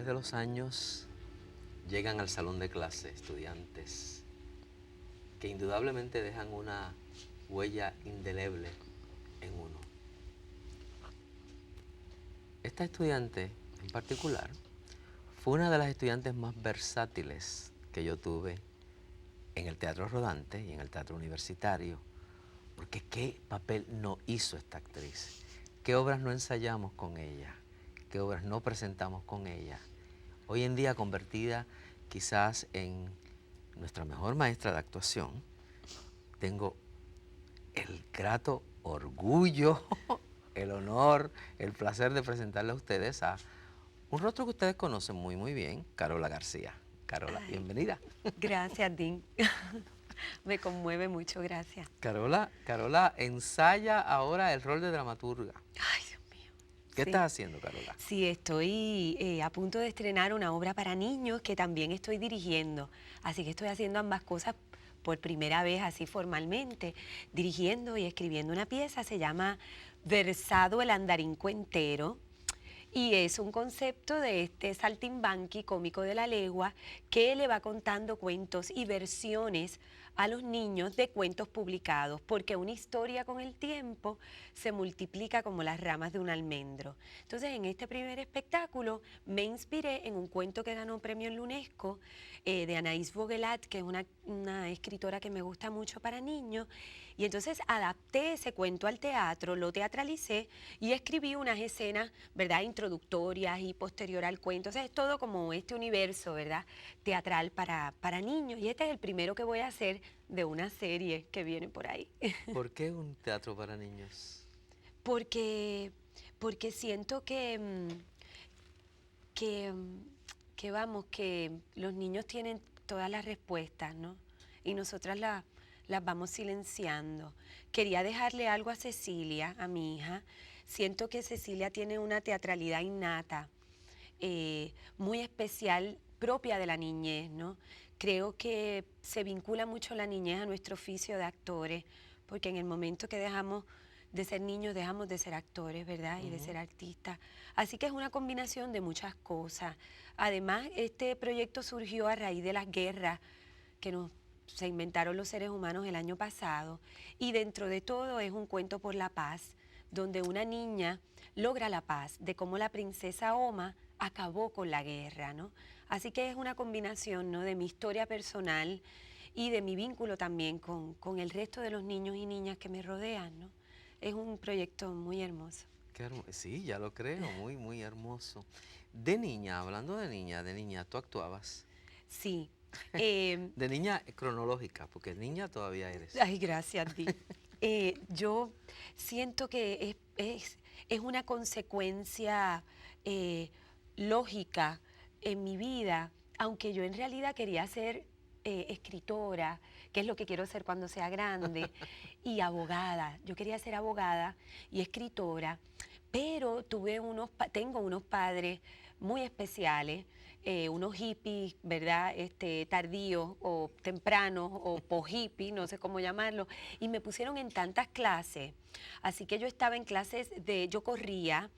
través de los años llegan al salón de clase estudiantes que indudablemente dejan una huella indeleble en uno. Esta estudiante en particular fue una de las estudiantes más versátiles que yo tuve en el teatro rodante y en el teatro universitario, porque qué papel no hizo esta actriz, qué obras no ensayamos con ella, qué obras no presentamos con ella. Hoy en día convertida quizás en nuestra mejor maestra de actuación, tengo el grato orgullo, el honor, el placer de presentarle a ustedes a un rostro que ustedes conocen muy bien, Carola García. Carola, Ay, bienvenida. gracias, Dean. Me conmueve mucho, gracias. Carola ensaya ahora el rol de dramaturga. Ay, Dios mío. ¿Qué Sí, estás haciendo, Carola? sí, estoy a punto de estrenar una obra para niños que también estoy dirigiendo. Así que estoy haciendo ambas cosas por primera vez, así formalmente, dirigiendo y escribiendo una pieza. Se llama Versado el andarín cuentero. Y es un concepto de este saltimbanqui cómico de la legua que le va contando cuentos y versiones a los niños de cuentos publicados, porque una historia con el tiempo se multiplica como las ramas de un almendro. Entonces, en este primer espectáculo me inspiré en un cuento que ganó un premio en la UNESCO de Anaïs Vogelat, que es una escritora que me gusta mucho para niños, y entonces adapté ese cuento al teatro, lo teatralicé y escribí unas escenas, ¿verdad?, introductorias y posterior al cuento. O sea, es todo como este universo, ¿verdad?, teatral para niños. Y este es el primero que voy a hacer de una serie que viene por ahí. ¿Por qué un teatro para niños? Porque, porque siento que, mm, que vamos, que los niños tienen todas las respuestas, ¿no? Y nosotras las vamos silenciando. Quería dejarle algo a Cecilia, a mi hija. Siento que Cecilia tiene una teatralidad innata, muy especial, propia de la niñez, ¿no? Creo que se vincula mucho la niñez a nuestro oficio de actores, porque en el momento que dejamos de ser niños, dejamos de ser actores, ¿verdad? Y de ser artistas. Así que es una combinación de muchas cosas. Además, este proyecto surgió a raíz de las guerras que se inventaron los seres humanos el año pasado. Y dentro de todo es un cuento por la paz, donde una niña logra la paz, de cómo la princesa Oma acabó con la guerra, ¿no? Así que es una combinación, ¿no?, de mi historia personal y de mi vínculo también con el resto de los niños y niñas que me rodean, ¿no? Es un proyecto muy hermoso. Sí, ya lo creo, muy hermoso. Hablando de niña, ¿tú actuabas? Sí. eh, De niña cronológica, porque niña todavía eres. Ay, gracias, Di. Yo siento que es una consecuencia eh, lógica en mi vida, aunque yo en realidad quería ser escritora, que es lo que quiero ser cuando sea grande, y abogada. Yo quería ser abogada y escritora, pero tengo unos padres muy especiales, unos hippies, ¿verdad? Tardíos o tempranos o po-hippies, no sé cómo llamarlo, y me pusieron en tantas clases. Así que yo estaba en clases yo corría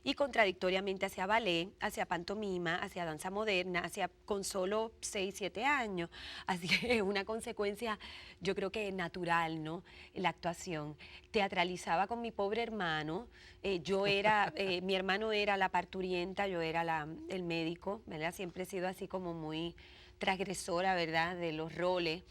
y contradictoriamente hacía ballet, hacía pantomima, hacía danza moderna, hacía con solo 6, 7 años. Así que es una consecuencia, yo creo que natural, ¿no? La actuación. Teatralizaba con mi pobre hermano. Mi hermano era la parturienta, yo era el médico, ¿verdad? Siempre he sido así como muy transgresora, ¿verdad?, de los roles.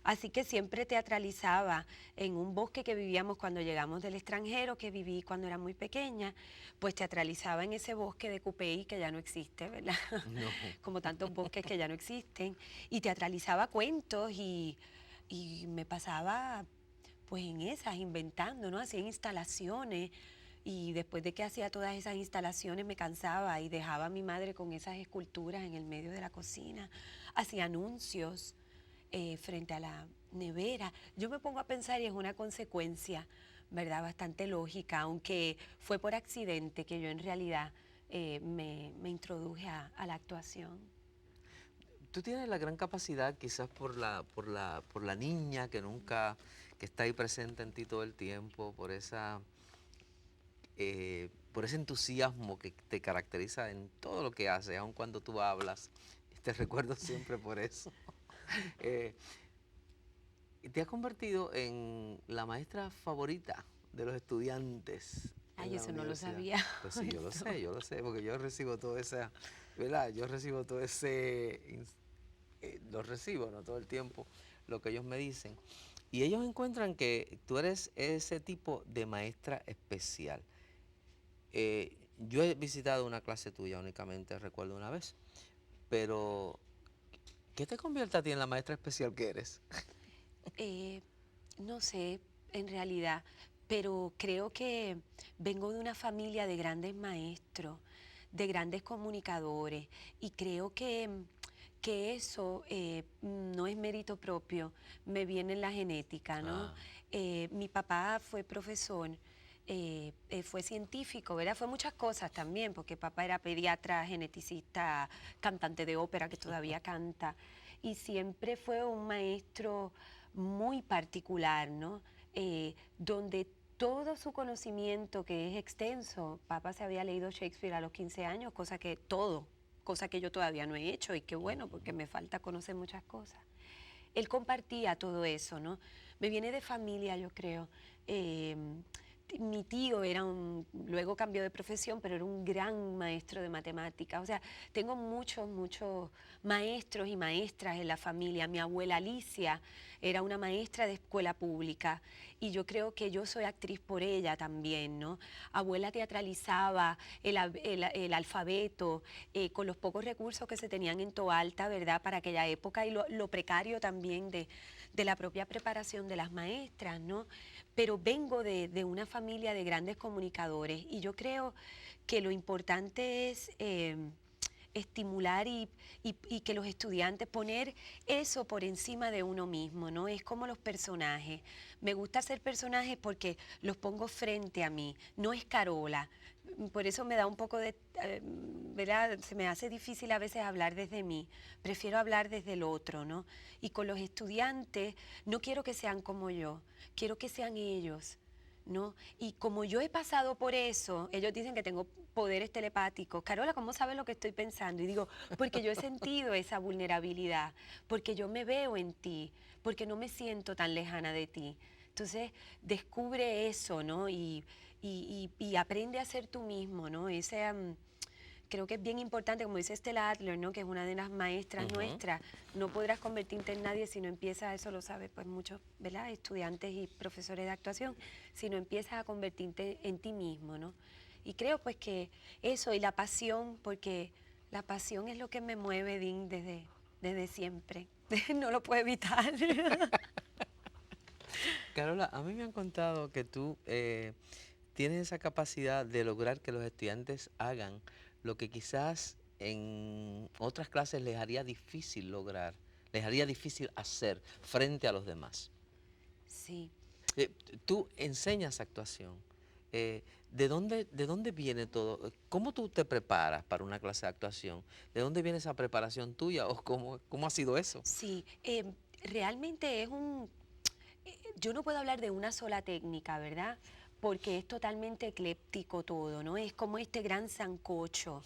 Así que siempre teatralizaba en un bosque que vivíamos cuando llegamos del extranjero, que viví cuando era muy pequeña, pues teatralizaba en ese bosque de Cupey que ya no existe, ¿verdad? No. Como tantos bosques que ya no existen. Y teatralizaba cuentos y me pasaba pues en esas, inventando, ¿no? Hacía instalaciones y después de que hacía todas esas instalaciones me cansaba y dejaba a mi madre con esas esculturas en el medio de la cocina. Hacía anuncios frente a la nevera. Yo me pongo a pensar y es una consecuencia, ¿verdad?, bastante lógica, aunque fue por accidente que yo en realidad me introduje a la actuación. Tú tienes la gran capacidad, quizás por la niña que está ahí presente en ti todo el tiempo, por esa por ese entusiasmo que te caracteriza en todo lo que haces, aun cuando tú hablas. Te recuerdo siempre por eso. Eh, y te has convertido en la maestra favorita de los estudiantes en Ay, la eso no lo universidad. sabía. Pues sí, Esto. yo lo sé, porque yo recibo todo ese, ¿verdad? Yo recibo todo ese, lo recibo, ¿no? Todo el tiempo, lo que ellos me dicen. Y ellos encuentran que tú eres ese tipo de maestra especial. Yo he visitado una clase tuya únicamente, recuerdo una vez, pero ¿qué te convierte a ti en la maestra especial que eres? Eh, no sé, en realidad, pero creo que vengo de una familia de grandes maestros, de grandes comunicadores, y creo que eso no es mérito propio, me viene en la genética, ¿no? Ah, Mi papá fue profesor. Fue científico, ¿verdad? Fue muchas cosas también, porque papá era pediatra, geneticista, cantante de ópera que todavía canta, y siempre fue un maestro muy particular, ¿no? Donde todo su conocimiento, que es extenso, papá se había leído Shakespeare a los 15 años, cosa que yo todavía no he hecho y qué bueno, porque me falta conocer muchas cosas. Él compartía todo eso, ¿no? Me viene de familia, yo creo. Eh, Mi tío luego cambió de profesión, pero era un gran maestro de matemáticas. O sea, tengo muchos maestros y maestras en la familia. Mi abuela Alicia era una maestra de escuela pública y yo creo que yo soy actriz por ella también, ¿no? Abuela teatralizaba el alfabeto con los pocos recursos que se tenían en Toalta, ¿verdad? Para aquella época y lo precario también de la propia preparación de las maestras, ¿no? Pero vengo de una familia de grandes comunicadores y yo creo que lo importante es estimular y que los estudiantes, poner eso por encima de uno mismo, ¿no? Es como los personajes. Me gusta hacer personajes porque los pongo frente a mí, no es Carola. Por eso me da un poco de, ¿verdad? Se me hace difícil a veces hablar desde mí. Prefiero hablar desde el otro, ¿no? Y con los estudiantes no quiero que sean como yo, quiero que sean ellos, ¿no? Y como yo he pasado por eso, ellos dicen que tengo poderes telepáticos. Carola, ¿cómo sabes lo que estoy pensando? Y digo, porque yo he sentido esa vulnerabilidad, porque yo me veo en ti, porque no me siento tan lejana de ti. Entonces, descubre eso, ¿no? Y aprende a ser tú mismo, ¿no? Creo que es bien importante, como dice Stella Adler, ¿no? Que es una de las maestras ujú. nuestras, no podrás convertirte en nadie si no empiezas, eso lo sabe pues muchos, ¿verdad? Estudiantes y profesores de actuación, si no empiezas a convertirte en ti mismo, ¿no? Y creo pues que eso y la pasión, porque la pasión es lo que me mueve, Dean, desde siempre. No lo puedo evitar. Carola, a mí me han contado que tú tienes esa capacidad de lograr que los estudiantes hagan lo que quizás en otras clases les haría difícil lograr, les haría difícil hacer frente a los demás. Sí. Tú enseñas actuación. De dónde viene todo? ¿Cómo tú te preparas para una clase de actuación? ¿De dónde viene esa preparación tuya o cómo ha sido eso? Sí, realmente yo no puedo hablar de una sola técnica, ¿verdad? Porque es totalmente ecléptico todo, ¿no? Es como este gran sancocho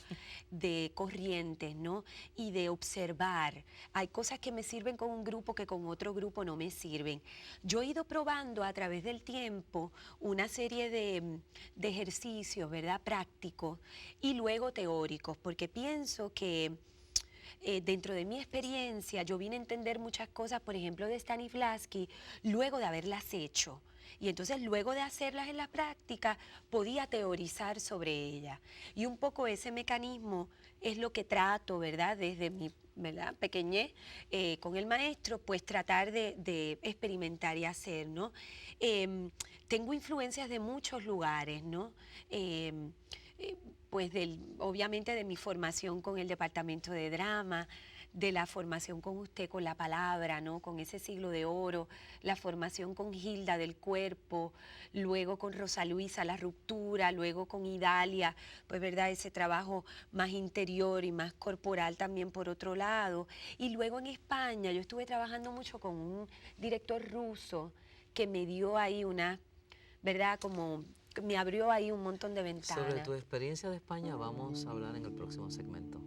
de corrientes, ¿no? Y de observar. Hay cosas que me sirven con un grupo que con otro grupo no me sirven. Yo he ido probando a través del tiempo una serie de ejercicios, ¿verdad? Prácticos y luego teóricos, porque pienso que dentro de mi experiencia, yo vine a entender muchas cosas, por ejemplo, de Stanislavski, luego de haberlas hecho. Y entonces, luego de hacerlas en la práctica, podía teorizar sobre ellas. Y un poco ese mecanismo es lo que trato, ¿verdad? Desde mi, ¿verdad? Pequeñez con el maestro, pues tratar de experimentar y hacer, ¿no? Tengo influencias de muchos lugares, ¿no? Em, eh, pues obviamente de mi formación con el departamento de drama, de la formación con usted con la palabra, ¿no? Con ese siglo de oro, la formación con Hilda del cuerpo, luego con Rosa Luisa la ruptura, luego con Idalia, pues verdad, ese trabajo más interior y más corporal también por otro lado. Y luego en España yo estuve trabajando mucho con un director ruso que me dio ahí una, ¿verdad? me abrió ahí un montón de Sobre ventanas. tu experiencia de España vamos a hablar en el próximo segmento.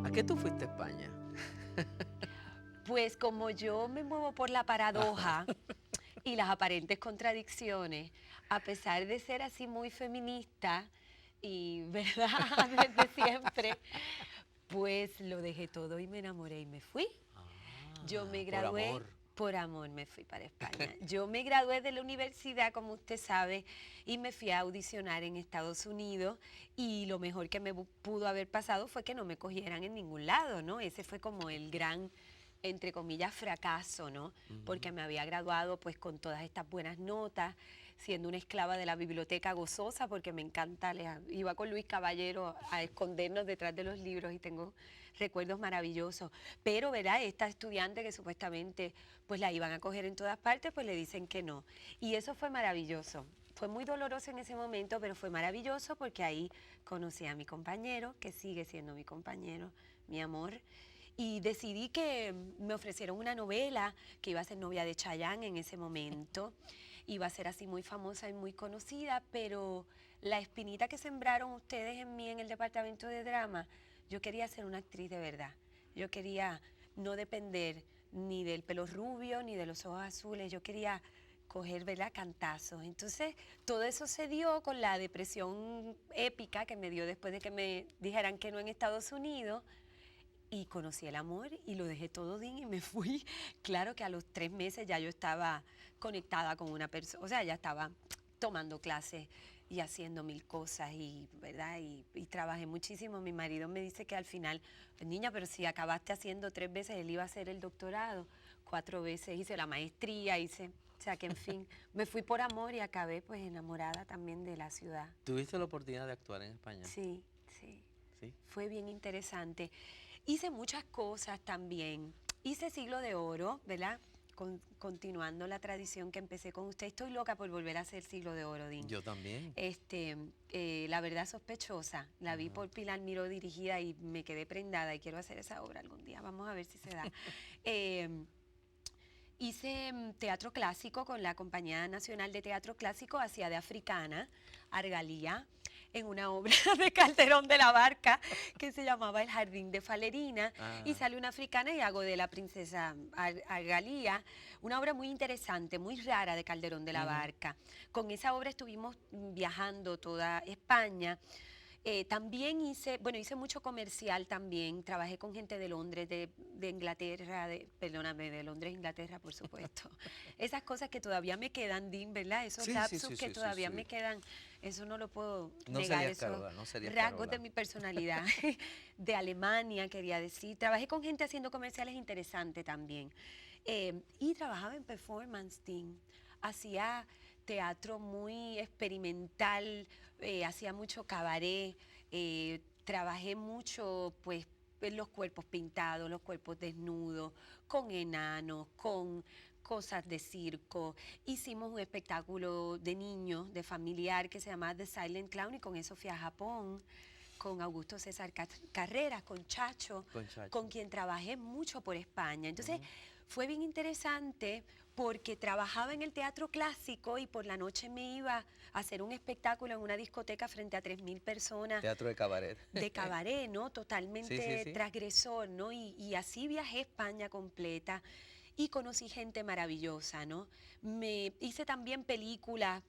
¿A qué tú fuiste a España? Pues como yo me muevo por la paradoja y las aparentes contradicciones, a pesar de ser así muy feminista y, ¿verdad?, desde siempre, pues lo dejé todo y me enamoré y me fui. Yo me Por gradué, amor. por amor me fui para España. Yo me gradué de la universidad, como usted sabe, y me fui a audicionar en Estados Unidos, y lo mejor que me pudo haber pasado fue que no me cogieran en ningún lado, ¿no? Ese fue como el gran, entre comillas, fracaso, ¿no? Porque me había graduado pues con todas estas buenas notas, siendo una esclava de la biblioteca gozosa, porque me encanta, iba con Luis Caballero a escondernos detrás de los libros y tengo recuerdos maravillosos. Pero, ¿verdad? Esta estudiante que supuestamente pues la iban a coger en todas partes, pues le dicen que no. Y eso fue maravilloso. Fue muy doloroso en ese momento, pero fue maravilloso porque ahí conocí a mi compañero, que sigue siendo mi compañero, mi amor. Y decidí que me ofrecieron una novela, que iba a ser novia de Chayanne en ese momento. Iba a ser así muy famosa y muy conocida, pero la espinita que sembraron ustedes en mí en el departamento de drama, yo quería ser una actriz de verdad. Yo quería no depender ni del pelo rubio ni de los ojos azules. Yo quería coger, ¿verdad?, cantazos. Entonces, todo eso se dio con la depresión épica que me dio después de que me dijeran que no en Estados Unidos. Y conocí el amor y lo dejé todo bien y me fui. Claro que a los 3 meses ya yo estaba conectada con una persona, o sea, ya estaba tomando clases y haciendo mil cosas y, ¿verdad? Y trabajé muchísimo. Mi marido me dice que al final, pues, niña, pero si acabaste haciendo 3 veces, él iba a hacer el doctorado, 4 veces hice la maestría, o sea que en fin, me fui por amor y acabé pues enamorada también de la ciudad. ¿Tuviste la oportunidad de actuar en España? Sí, sí. Sí. Fue bien interesante. Hice muchas cosas también. Hice Siglo de Oro, ¿verdad? Continuando la tradición que empecé con usted. Estoy loca por volver a hacer Siglo de Oro, Dean. Yo también. La verdad sospechosa. La vi por Pilar Miró dirigida y me quedé prendada y quiero hacer esa obra algún día. Vamos a ver si se da. Hice teatro clásico con la Compañía Nacional de Teatro Clásico, hacía de africana, Argalía. en una obra de Calderón de la Barca que se llamaba El Jardín de Falerina, y sale una africana y hago de la princesa Argalía, una obra muy interesante, muy rara de Calderón de la Barca. Con esa obra estuvimos viajando toda España. También hice mucho comercial también, trabajé con gente de Londres, de Inglaterra, perdóname, de Londres, Inglaterra, por supuesto. Esas cosas que todavía me quedan, Dean, ¿verdad? Esos lapsus que todavía me quedan, eso no lo puedo negar, esos rasgos de mi personalidad. De Alemania, quería decir. Trabajé con gente haciendo comerciales interesantes también. Y trabajaba en performance, Dean. Hacía teatro muy experimental, hacía mucho cabaret, trabajé mucho pues en los cuerpos pintados, los cuerpos desnudos, con enanos, con cosas de circo. Hicimos un espectáculo de niños, de familiar, que se llama The Silent Clown, y con eso fui a Japón, con Augusto César Carreras, con Chacho, con quien trabajé mucho por España. Entonces, fue bien interesante porque trabajaba en el teatro clásico y por la noche me iba a hacer un espectáculo en una discoteca frente a 3.000 personas. Teatro de cabaret. De cabaret, ¿no? Totalmente transgresor, ¿no? Y así viajé España completa y conocí gente maravillosa, ¿no? Me hice también películas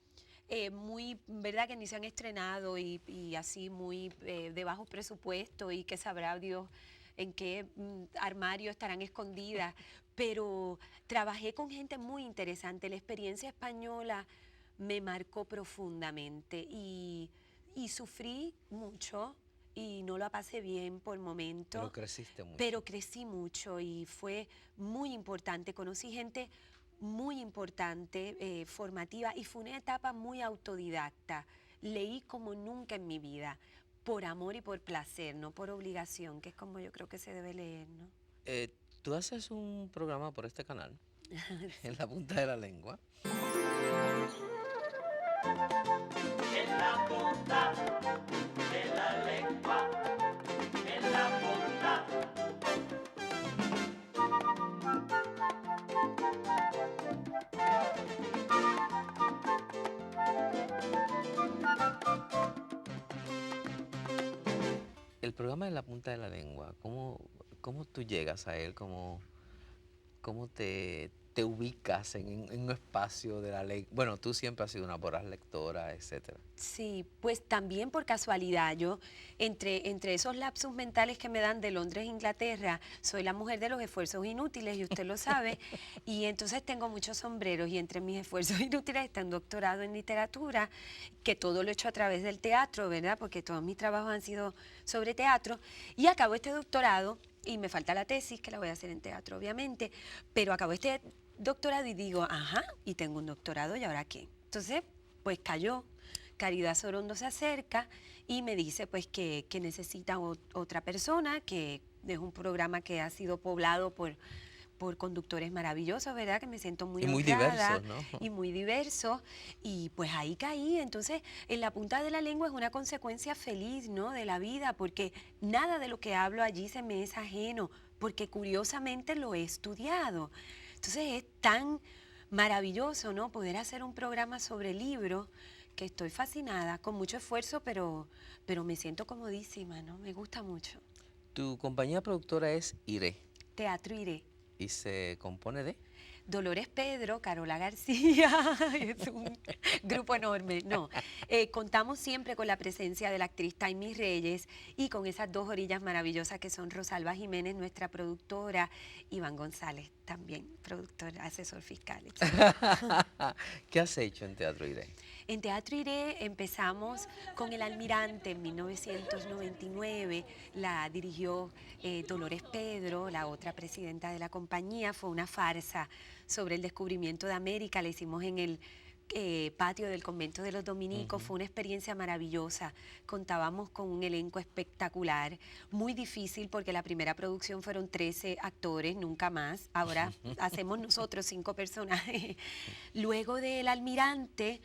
muy, ¿verdad? Que ni se han estrenado y así muy de bajo presupuesto y que sabrá Dios en qué armario estarán escondidas, pero trabajé con gente muy interesante. La experiencia española me marcó profundamente y sufrí mucho y no la pasé bien por momentos. Pero creciste mucho. Pero crecí mucho y fue muy importante. Conocí gente muy importante, formativa, y fue una etapa muy autodidacta. Leí como nunca en mi vida, por amor y por placer, no por obligación, que es como yo creo que se debe leer, ¿no? Tú haces un programa por este canal, En la Punta de la Lengua. En la punta de la lengua, en la punta. El programa En la Punta de la Lengua, ¿cómo tú llegas a él? ¿Cómo te ubicas en un espacio de la ley? Bueno, tú siempre has sido una voraz lectora, etcétera. Sí, pues también por casualidad, yo entre esos lapsus mentales que me dan de Londres, Inglaterra, soy la mujer de los esfuerzos inútiles y usted lo sabe, y entonces tengo muchos sombreros y entre mis esfuerzos inútiles está un doctorado en literatura, que todo lo he hecho a través del teatro, ¿verdad? Porque todos mis trabajos han sido sobre teatro, y acabo este doctorado y me falta la tesis, que la voy a hacer en teatro obviamente, pero acabo este doctorado y digo, ajá, y tengo un doctorado, ¿y ahora qué? Entonces, pues cayó. Caridad Sorondo se acerca y me dice pues que necesita otra persona, que es un programa que ha sido poblado por conductores maravillosos, ¿verdad? Que me siento muy honrada. Diversos, ¿no? Y muy diversos. Y pues ahí caí. Entonces, En la Punta de la Lengua es una consecuencia feliz, ¿no? De la vida, porque nada de lo que hablo allí se me es ajeno, porque curiosamente lo he estudiado. Entonces es tan maravilloso, ¿no? Poder hacer un programa sobre libros, que estoy fascinada, con mucho esfuerzo, pero me siento comodísima, ¿no? Me gusta mucho. Tu compañía productora es IRE. Teatro Iré. Y se compone de... Dolores Pedro, Carola García, es un grupo enorme. No, contamos siempre con la presencia de la actriz Taimi Reyes y con esas dos orillas maravillosas que son Rosalba Jiménez, nuestra productora, Iván González, también productor, asesor fiscal. ¿Qué has hecho en Teatro IRE? En Teatro Iré empezamos con El Almirante en 1999, la dirigió Dolores Pedro, la otra presidenta de la compañía. Fue una farsa sobre el descubrimiento de América, la hicimos en el patio del convento de los dominicos. Fue una experiencia maravillosa, contábamos con un elenco espectacular, muy difícil porque la primera producción fueron 13 actores, nunca más, ahora hacemos nosotros 5 personajes. Luego del Almirante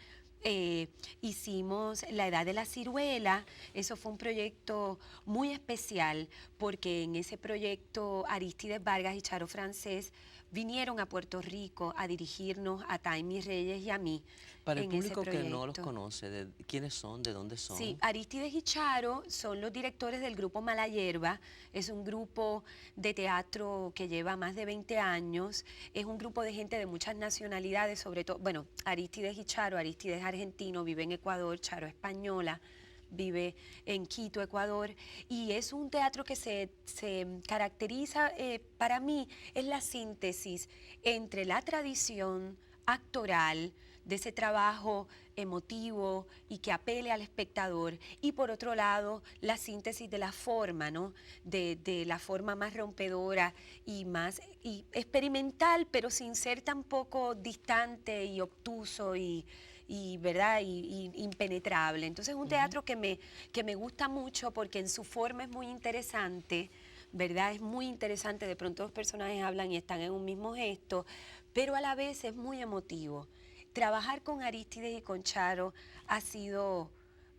hicimos La Edad de la Ciruela. Eso fue un proyecto muy especial porque en ese proyecto Arístides Vargas y Charo Francés vinieron a Puerto Rico a dirigirnos a Taimi Reyes y a mí. Para el en ese público que no los proyecto. conoce, ¿quiénes son? ¿De dónde son? Sí, Arístides y Charo son los directores del grupo Mala Hierba. Es un grupo de teatro que lleva más de 20 años. Es un grupo de gente de muchas nacionalidades, sobre todo, bueno, Arístides y Charo. Arístides es argentino, vive en Ecuador, Charo es española, vive en Quito, Ecuador. Y es un teatro que se caracteriza, para mí, es la síntesis entre la tradición actoral, de ese trabajo emotivo y que apele al espectador, y por otro lado la síntesis de la forma, ¿no? De la forma más rompedora y más experimental, pero sin ser tampoco distante y obtuso ¿verdad? Y impenetrable. Entonces es un teatro que me gusta mucho porque en su forma es muy interesante, ¿verdad? Es muy interesante, de pronto los personajes hablan y están en un mismo gesto, pero a la vez es muy emotivo. Trabajar con Arístides y con Charo ha sido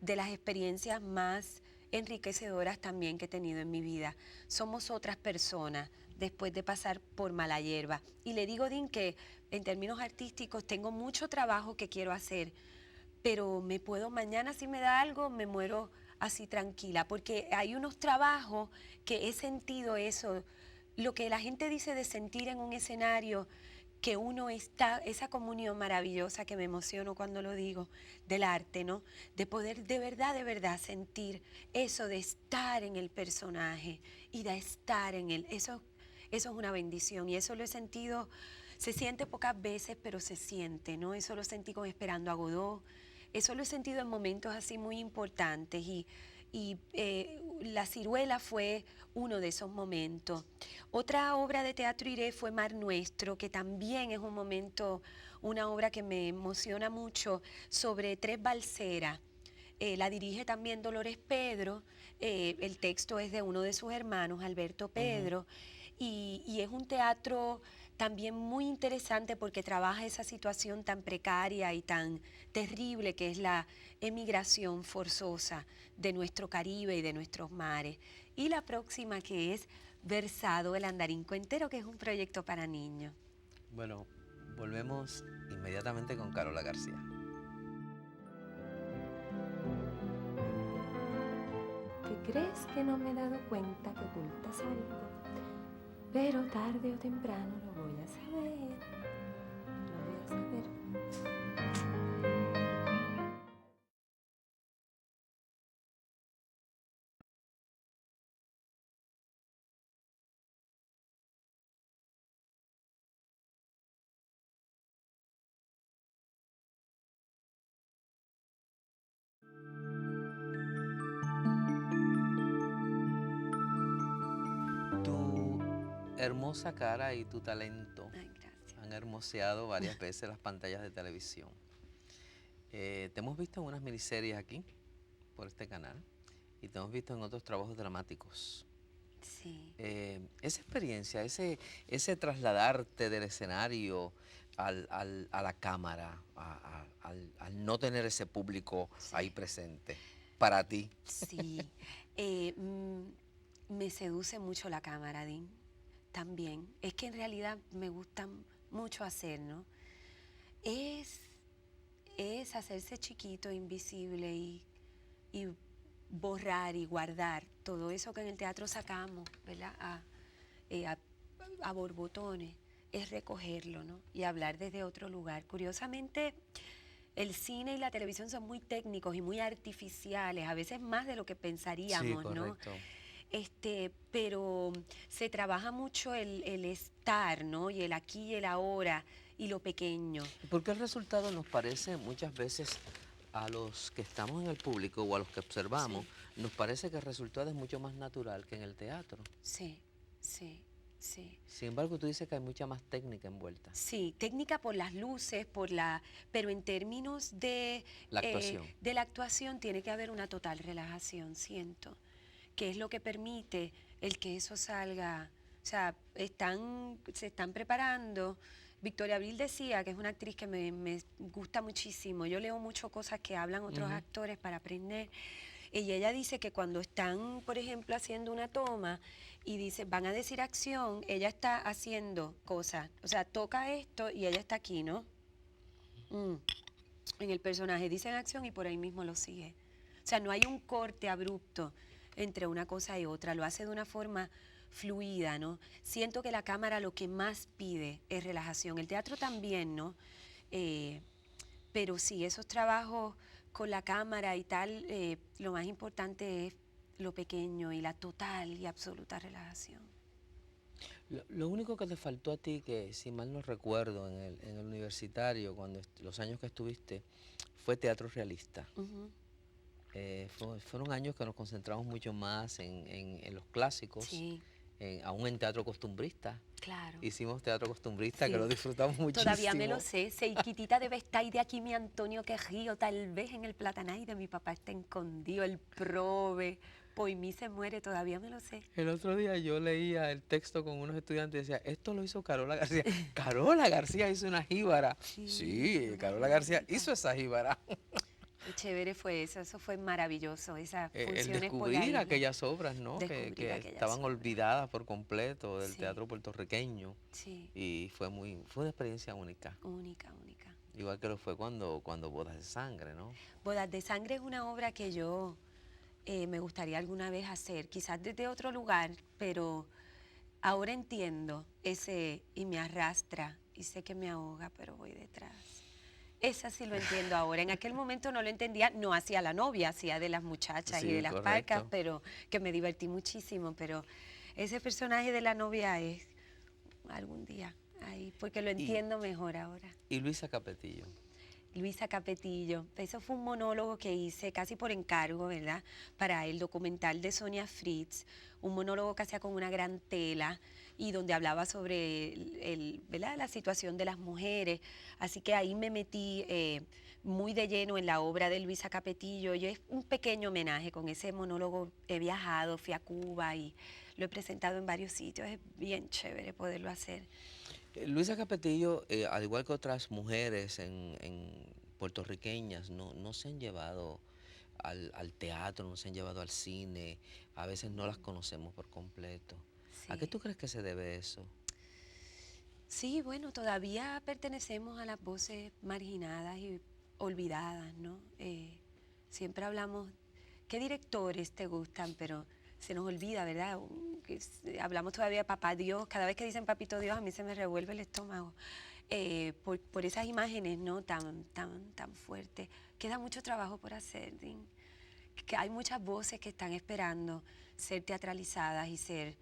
de las experiencias más enriquecedoras también que he tenido en mi vida. Somos otras personas después de pasar por Mala Hierba. Y le digo, Dean, que en términos artísticos tengo mucho trabajo que quiero hacer, pero mañana si me da algo, me muero así tranquila, porque hay unos trabajos que he sentido eso, lo que la gente dice de sentir en un escenario, que uno está, esa comunión maravillosa que me emociono cuando lo digo, del arte, ¿no? De poder de verdad sentir eso de estar en el personaje y de estar en él. Eso es una bendición y eso lo he sentido, se siente pocas veces, pero se siente, ¿no? Eso lo sentí con Esperando a Godot, eso lo he sentido en momentos así muy importantes y La Ciruela fue uno de esos momentos. Otra obra de teatro iré fue Mar Nuestro, que también es un momento, una obra que me emociona mucho, sobre tres balseras. La dirige también Dolores Pedro, el texto es de uno de sus hermanos, Alberto Pedro, y es un teatro también muy interesante porque trabaja esa situación tan precaria y tan terrible que es la emigración forzosa de nuestro Caribe y de nuestros mares. Y la próxima, que es Versado, el Andarín Cuentero, que es un proyecto para niños. Bueno, volvemos inmediatamente con Carola García. ¿Que crees que no me he dado cuenta que ocultas algo? Pero tarde o temprano lo voy a saber. Lo voy a saber. Tu hermosa cara y tu talento Ay, gracias. han hermoseado varias veces las pantallas de televisión. Te hemos visto en unas miniseries aquí, por este canal, y te hemos visto en otros trabajos dramáticos. Sí. Esa experiencia, ese trasladarte del escenario a la cámara, al no tener ese público Sí. ahí presente, para ti. Sí, me seduce mucho la cámara, Dean, también. Es que en realidad me gusta mucho hacer, ¿no? Es, es hacerse chiquito, invisible y borrar y guardar todo eso que en el teatro sacamos, ¿verdad? A borbotones, es recogerlo, ¿no? Y hablar desde otro lugar. Curiosamente, el cine y la televisión son muy técnicos y muy artificiales, a veces más de lo que pensaríamos, ¿no? Correcto. Pero se trabaja mucho el estar, ¿no? Y el aquí y el ahora y lo pequeño. Porque el resultado nos parece muchas veces a los que estamos en el público o a los que observamos, nos parece que el resultado es mucho más natural que en el teatro. Sí, sí, sí. Sin embargo, tú dices que hay mucha más técnica envuelta. Sí, técnica por las luces, pero en términos La actuación. de la actuación tiene que haber una total relajación, siento, que es lo que permite el que eso salga. O sea, se están preparando. Victoria Abril decía, que es una actriz que me gusta muchísimo, yo leo mucho cosas que hablan otros actores para aprender, y ella dice que cuando están, por ejemplo, haciendo una toma y dice, van a decir acción, ella está haciendo cosas, o sea, toca esto y ella está aquí, ¿no? en el personaje, dicen acción y por ahí mismo lo sigue. O sea, no hay un corte abrupto entre una cosa y otra, lo hace de una forma fluida, ¿no? Siento que la cámara lo que más pide es relajación, el teatro también, ¿no? Eh, pero sí, esos trabajos con la cámara y tal, lo más importante es lo pequeño y la total y absoluta relajación. Lo único que te faltó a ti, que si mal no recuerdo, en el universitario, los años que estuviste, fue teatro realista. Ujú. Fueron años que nos concentramos mucho más en los clásicos, Sí, aún en teatro costumbrista. claro. Hicimos teatro costumbrista, que Sí. lo disfrutamos muchísimo. Todavía me lo sé. Seiquitita debe estar y de aquí mi Antonio que río, tal vez en el Platanay de mi papá está escondido, el prove, pues mí se muere, todavía me lo sé. El otro día yo leía el texto con unos estudiantes y decía, esto lo hizo Carola García. Carola García hizo una jíbara. Sí, una Carola García jibarita. hizo esa jíbara. Qué chévere fue eso fue maravilloso, esas El funciones por la descubrir isla. aquellas obras, ¿no? Descubrir Que aquellas estaban obras. olvidadas por completo del Sí. teatro puertorriqueño. Sí, Y fue una experiencia única. única, única. Igual que lo fue cuando Bodas de Sangre, ¿no? Bodas de Sangre es una obra que yo me gustaría alguna vez hacer, quizás desde otro lugar, pero ahora entiendo ese y me arrastra y sé que me ahoga, pero voy detrás. Esa sí lo entiendo ahora. En aquel momento no lo entendía, no hacía la novia, hacía de las muchachas y Sí, de las correcto. parcas, pero que me divertí muchísimo, pero ese personaje de la novia es algún día ahí, porque lo entiendo mejor ahora. Y Luisa Capetillo. Luisa Capetillo. Eso fue un monólogo que hice casi por encargo, ¿verdad? Para el documental de Sonia Fritz, un monólogo que hacía con una gran tela y donde hablaba sobre ¿verdad? La situación de las mujeres. Así que ahí me metí muy de lleno en la obra de Luisa Capetillo. Yo es un pequeño homenaje con ese monólogo. He viajado, fui a Cuba y lo he presentado en varios sitios. Es bien chévere poderlo hacer. Luisa Capetillo, al igual que otras mujeres puertorriqueñas, no se han llevado al teatro, no se han llevado al cine, a veces no las conocemos por completo. ¿A qué Sí. tú crees que se debe eso? Sí, bueno, todavía pertenecemos a las voces marginadas y olvidadas, ¿no? Siempre hablamos, ¿qué directores te gustan? Pero se nos olvida, ¿verdad? Hablamos todavía de Papá Dios, cada vez que dicen Papito Dios a mí se me revuelve el estómago. Por esas imágenes, ¿no? Tan fuertes. Queda mucho trabajo por hacer, Dean. Que hay muchas voces que están esperando ser teatralizadas y ser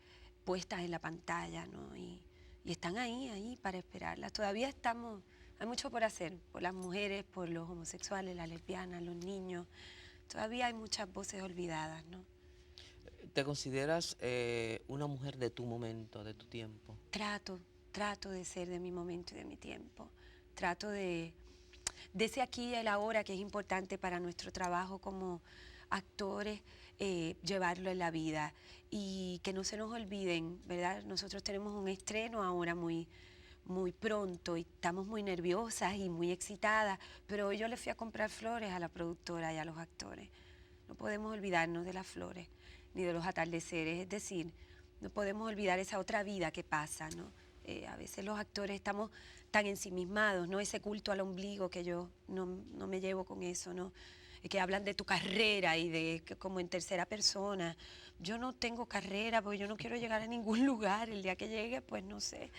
puestas en la pantalla, ¿no? Y están ahí para esperarlas. Todavía estamos, hay mucho por hacer, por las mujeres, por los homosexuales, las lesbianas, los niños. Todavía hay muchas voces olvidadas, ¿no? ¿Te consideras una mujer de tu momento, de tu tiempo? Trato de ser de mi momento y de mi tiempo. Trato de ese aquí y el ahora que es importante para nuestro trabajo como actores, llevarlo en la vida y que no se nos olviden, ¿verdad? Nosotros tenemos un estreno ahora muy pronto y estamos muy nerviosas y muy excitadas, pero hoy yo le fui a comprar flores a la productora y a los actores. No podemos olvidarnos de las flores ni de los atardeceres, es decir, no podemos olvidar esa otra vida que pasa, ¿no? A veces los actores estamos tan ensimismados, ¿no? Ese culto al ombligo que yo no me llevo con eso, ¿no? Que hablan de tu carrera y de como en tercera persona. Yo no tengo carrera porque yo no quiero llegar a ningún lugar. El día que llegue, pues no sé.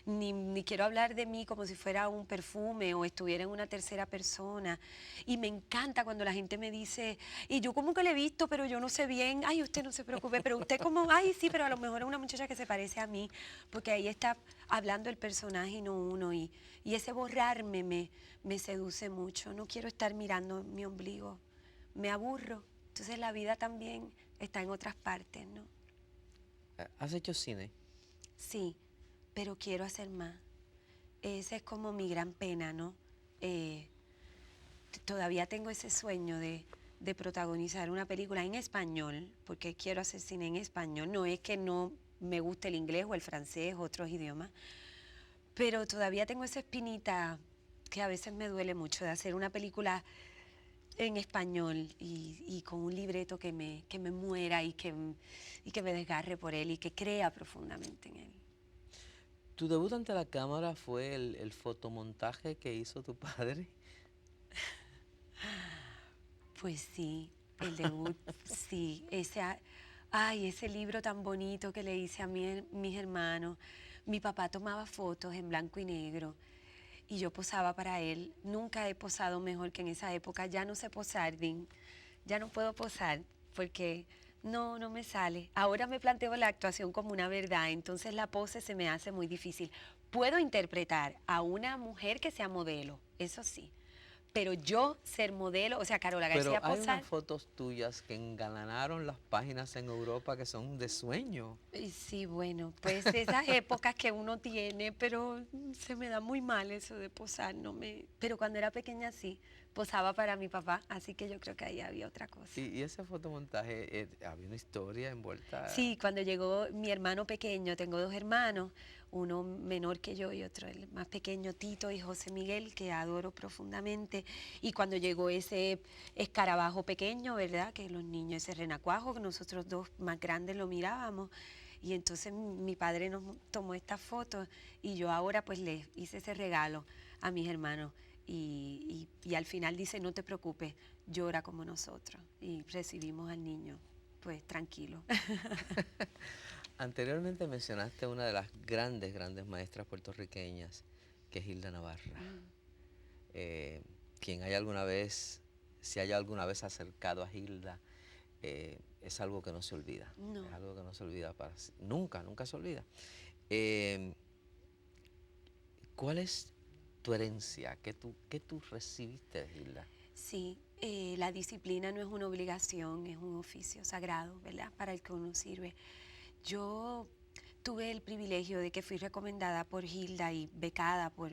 Ni quiero hablar de mí como si fuera un perfume o estuviera en una tercera persona. Y me encanta cuando la gente me dice, y yo como que le he visto, pero yo no sé bien. Ay, usted no se preocupe, pero usted como, ay, sí, pero a lo mejor es una muchacha que se parece a mí, porque ahí está hablando el personaje y no uno. Y ese borrarme me seduce mucho. No quiero estar mirando mi ombligo. Me aburro. Entonces la vida también está en otras partes, ¿no? ¿Has hecho cine? Sí, pero quiero hacer más. Esa es como mi gran pena, ¿no? Todavía tengo ese sueño de protagonizar una película en español, porque quiero hacer cine en español. No es que no me guste el inglés o el francés o otros idiomas, pero todavía tengo esa espinita que a veces me duele mucho de hacer una película en español y con un libreto que me muera y que me desgarre por él y que crea profundamente en él. ¿Tu debut ante la cámara fue el fotomontaje que hizo tu padre? Pues sí, el debut, sí, ay, ese libro tan bonito que le hice a mis hermanos. Mi papá tomaba fotos en blanco y negro y yo posaba para él. Nunca he posado mejor que en esa época. Ya no sé posar, Dean. Ya no puedo posar porque no me sale. Ahora me planteo la actuación como una verdad, entonces la pose se me hace muy difícil. Puedo interpretar a una mujer que sea modelo, eso sí, pero yo ser modelo, o sea, Carola Pero García hay unas posar, fotos tuyas que engalanaron las páginas en Europa que son de sueño. sí, bueno, pues esas épocas que uno tiene, pero se me da muy mal eso de posar, no me... Pero cuando era pequeña sí, posaba para mi papá, así que yo creo que ahí había otra cosa. Y ese fotomontaje, había una historia envuelta. Sí, cuando llegó mi hermano pequeño, tengo dos hermanos, uno menor que yo y otro el más pequeño, Tito y José Miguel, que adoro profundamente. Y cuando llegó ese escarabajo pequeño, ¿verdad? Que los niños, ese renacuajo, que nosotros dos más grandes lo mirábamos. Y entonces mi padre nos tomó estas fotos y yo ahora pues le hice ese regalo a mis hermanos. Y al final dice, no te preocupes, llora como nosotros. Y recibimos al niño pues tranquilo. Anteriormente mencionaste una de las grandes, grandes maestras puertorriqueñas, que es Hilda Navarra. Eh, quien haya alguna vez, se haya alguna vez acercado a Hilda, es algo que no se olvida. No. Es algo que no se olvida nunca, nunca se olvida. Eh, ¿Cuál es tu herencia? ¿Qué tú recibiste de Hilda? Sí, la disciplina no es una obligación, es un oficio sagrado, ¿verdad? Para el que uno sirve. Yo tuve el privilegio de que fui recomendada por Hilda y becada por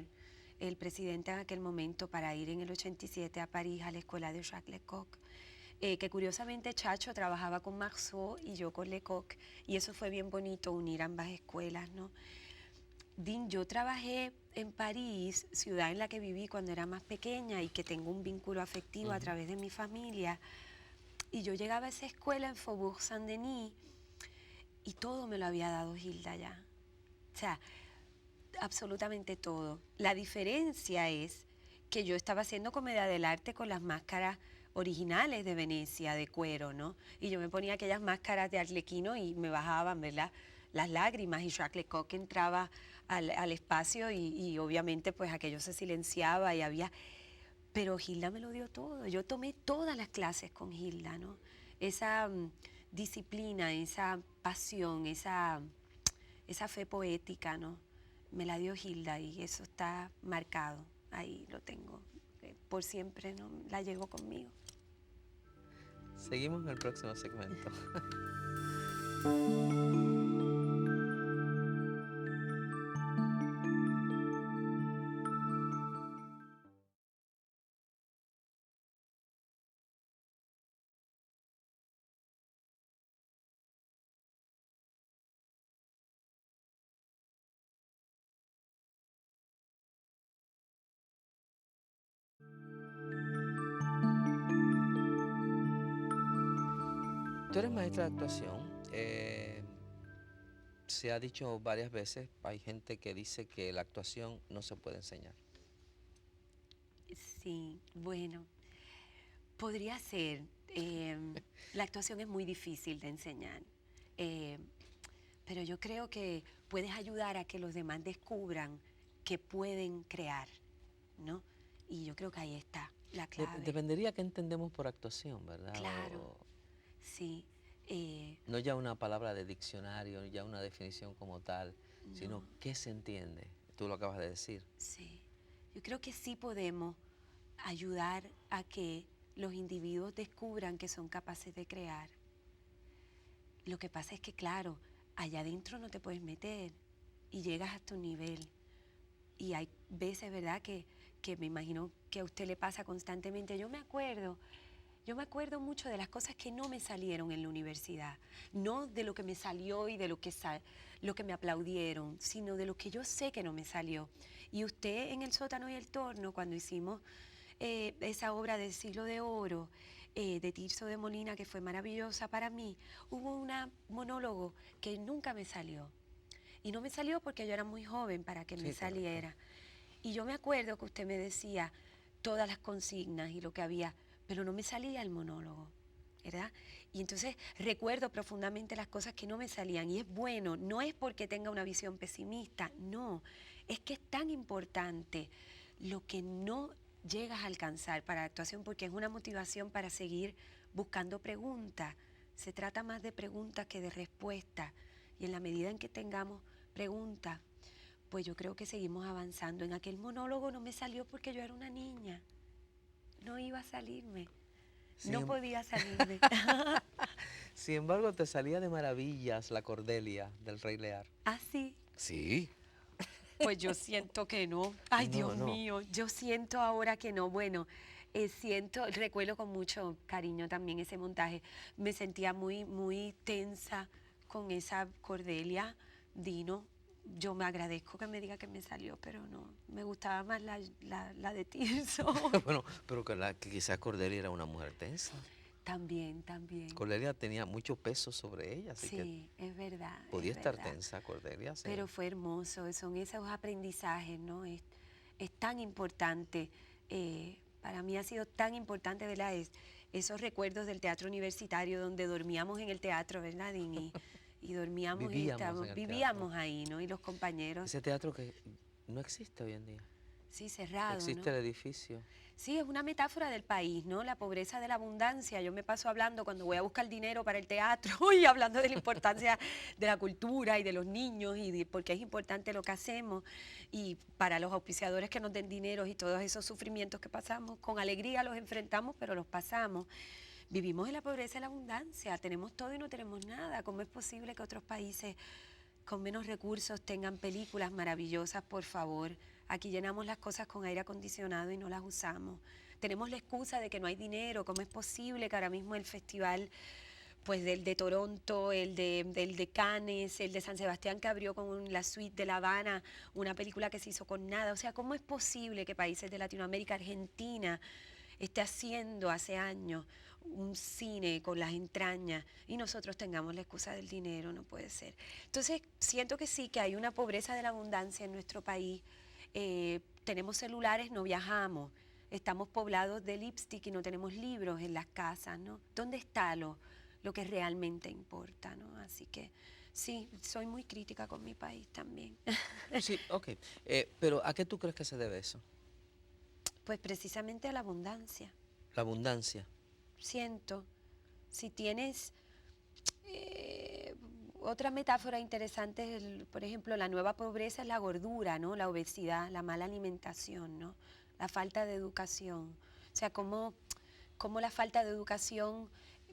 el presidente en aquel momento para ir en el 87 a París a la escuela de Jacques Lecoq. Que curiosamente Chacho trabajaba con Marceau y yo con Lecoq, y eso fue bien bonito unir ambas escuelas, ¿no? Dean, yo trabajé en París, ciudad en la que viví cuando era más pequeña y que tengo un vínculo afectivo a través de mi familia. Y yo llegaba a esa escuela en Faubourg Saint-Denis y todo me lo había dado Hilda ya. O sea, absolutamente todo. La diferencia es que yo estaba haciendo comedia del arte con las máscaras originales de Venecia, de cuero, ¿no? Y yo me ponía aquellas máscaras de arlequino y me bajaban, ¿verdad?, las lágrimas, y Jacques Lecoq entraba al espacio y obviamente pues aquello se silenciaba y había... Pero Hilda me lo dio todo. Yo tomé todas las clases con Hilda, ¿no? Esa disciplina, esa pasión, esa fe poética, ¿no? Me la dio Hilda y eso está marcado. Ahí lo tengo. Por siempre, ¿no? La llevo conmigo. Seguimos en el próximo segmento. Tú eres maestra de actuación. Se ha dicho varias veces, hay gente que dice que la actuación no se puede enseñar. Sí, bueno, podría ser. La actuación es muy difícil de enseñar, eh, pero yo creo que puedes ayudar a que los demás descubran que pueden crear, ¿no? Y yo creo que ahí está la clave. Dependería qué entendemos por actuación, ¿verdad? Claro, sí. No ya una palabra de diccionario, ya una definición como tal, sino No. qué se entiende. Tú lo acabas de decir. Sí, yo creo que sí podemos ayudar a que los individuos descubran que son capaces de crear. Lo que pasa es que, claro, allá adentro no te puedes meter y llegas hasta un nivel. Y hay veces, ¿verdad?, que me imagino que a usted le pasa constantemente. Yo me acuerdo mucho de las cosas que no me salieron en la universidad, no de lo que me salió y de lo que me aplaudieron, sino de lo que yo sé que no me salió. Y usted en El Sótano y el Torno, cuando hicimos esa obra del Siglo de Oro, de Tirso de Molina, que fue maravillosa para mí, hubo un monólogo que nunca me salió. Y no me salió porque yo era muy joven para que me Sí, correcto. saliera. Y yo me acuerdo que usted me decía todas las consignas y lo que había, pero no me salía el monólogo, ¿verdad? Y entonces recuerdo profundamente las cosas que no me salían. Y es bueno, no es porque tenga una visión pesimista, no, es que es tan importante lo que no llegas a alcanzar para la actuación, porque es una motivación para seguir buscando preguntas. Se trata más de preguntas que de respuestas. Y en la medida en que tengamos preguntas, pues yo creo que seguimos avanzando. En aquel monólogo no me salió porque yo era una niña. No iba a salirme. Sin, No em- podía salirme. sin embargo, te salía de maravillas la Cordelia del Rey Lear. Así. Sí. Pues yo siento que no. Ay, No, Dios no. mío, yo siento ahora que no. Bueno, recuerdo con mucho cariño también ese montaje. Me sentía muy, muy tensa con esa Cordelia, Dino. Yo me agradezco que me diga que me salió, pero no. Me gustaba más la de Tirso. Bueno, pero que quizás Cordelia era una mujer tensa. También, también. Cordelia tenía mucho peso sobre ella, así que Sí, es verdad. podía es estar verdad. tensa Cordelia. Sí. Pero fue hermoso, son esos aprendizajes, ¿no? Es tan importante, para mí ha sido tan importante, ¿verdad? Esos recuerdos del teatro universitario donde dormíamos en el teatro, ¿verdad? Y dormíamos Vivíamos en el vivíamos teatro. ahí, ¿no? Y los compañeros, Ese teatro que no existe hoy en día. sí, cerrado, Existe ¿no? el edificio. Sí, es una metáfora del país, ¿no? La pobreza de la abundancia. Yo me paso hablando cuando voy a buscar dinero para el teatro y hablando de la importancia de la cultura y de los niños y de por qué es importante lo que hacemos y para los auspiciadores que nos den dinero y todos esos sufrimientos que pasamos. Con alegría los enfrentamos, pero los pasamos. Vivimos en la pobreza y la abundancia. Tenemos todo y no tenemos nada. ¿Cómo es posible que otros países con menos recursos tengan películas maravillosas, por favor? Aquí llenamos las cosas con aire acondicionado y no las usamos. Tenemos la excusa de que no hay dinero. ¿Cómo es posible que ahora mismo el festival, pues del de Toronto, del de Cannes, el de San Sebastián que abrió con la suite de La Habana, una película que se hizo con nada? O sea, ¿cómo es posible que países de Latinoamérica, Argentina, esté haciendo hace años un cine con las entrañas y nosotros tengamos la excusa del dinero? No puede ser. Entonces, siento que sí, que hay una pobreza de la abundancia en nuestro país. Tenemos celulares, no viajamos. Estamos poblados de lipstick y no tenemos libros en las casas, ¿no? ¿Dónde está lo que realmente importa, ¿no? Así que sí, soy muy crítica con mi país también. Sí, ok. Pero ¿a qué tú crees que se debe eso? Pues precisamente a la abundancia. La abundancia. Siento, si tienes otra metáfora interesante es, por ejemplo, la nueva pobreza es la gordura, ¿no? La obesidad, la mala alimentación, ¿no? La falta de educación. O sea, cómo la falta de educación